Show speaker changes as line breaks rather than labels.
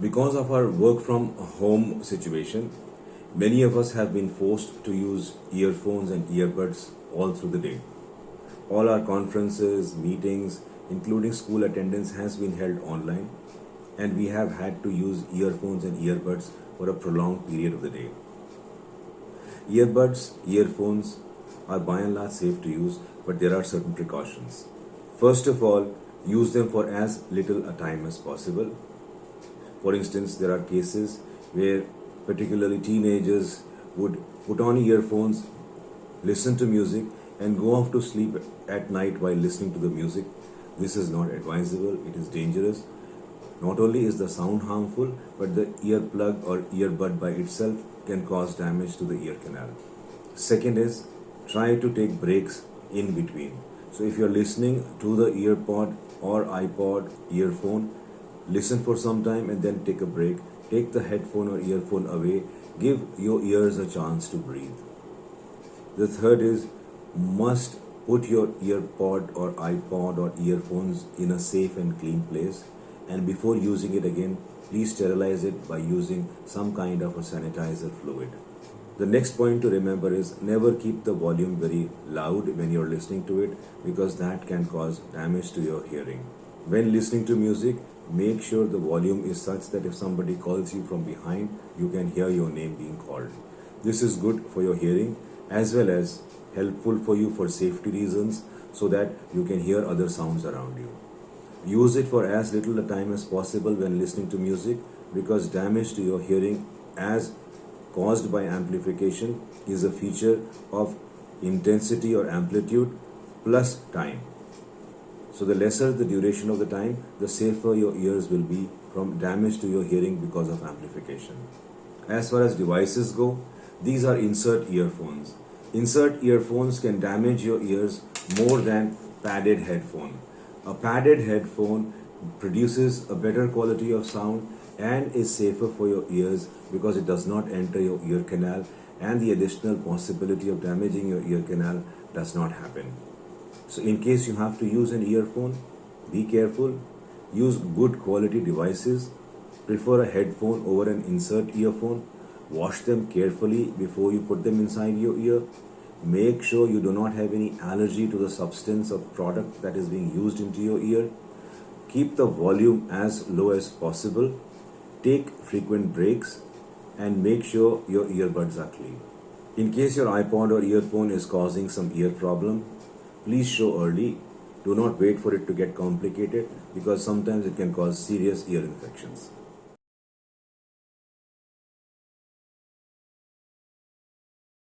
Because of our work from home situation, many of us have been forced to use earphones and earbuds all through the day. All our conferences, meetings, including school attendance has been held online, and we have had to use earphones and earbuds for a prolonged period of the day. Earbuds, earphones are by and large safe to use, but there are certain precautions. First of all, use them for as little a time as possible. For instance, there are cases where particularly teenagers would put on earphones, listen to music, and go off to sleep at night while listening to the music. This is not advisable, it is dangerous. Not only is the sound harmful, but the earplug or earbud by itself can cause damage to the ear canal. Second is, try to take breaks in between. So if you're listening to the earpod or iPod, earphone, listen for some time and then take a break. Take the headphone or earphone away. Give your ears a chance to breathe. The third is, must put your earpod or iPod or earphones in a safe and clean place, and before using it again, please sterilize it by using some kind of a sanitizer fluid. The next point to remember is, never keep the volume very loud when you're listening to it, because that can cause damage to your hearing. When listening to music, make sure the volume is such that if somebody calls you from behind, you can hear your name being called. This is good for your hearing as well as helpful for you for safety reasons, so that you can hear other sounds around you. Use it for as little a time as possible when listening to music, because damage to your hearing as caused by amplification is a feature of intensity or amplitude plus time. So the lesser the duration of the time, the safer your ears will be from damage to your hearing because of amplification. As far as devices go, these are insert earphones. Insert earphones can damage your ears more than padded headphone. A padded headphone produces a better quality of sound and is safer for your ears because it does not enter your ear canal, and the additional possibility of damaging your ear canal does not happen. So in case you have to use an earphone, be careful. Use good quality devices. Prefer a headphone over an insert earphone. Wash them carefully before you put them inside your ear. Make sure you do not have any allergy to the substance or product that is being used into your ear. Keep the volume as low as possible. Take frequent breaks and make sure your earbuds are clean. In case your iPod or earphone is causing some ear problem, please show early. Do not wait for it to get complicated, because sometimes it can cause serious ear infections.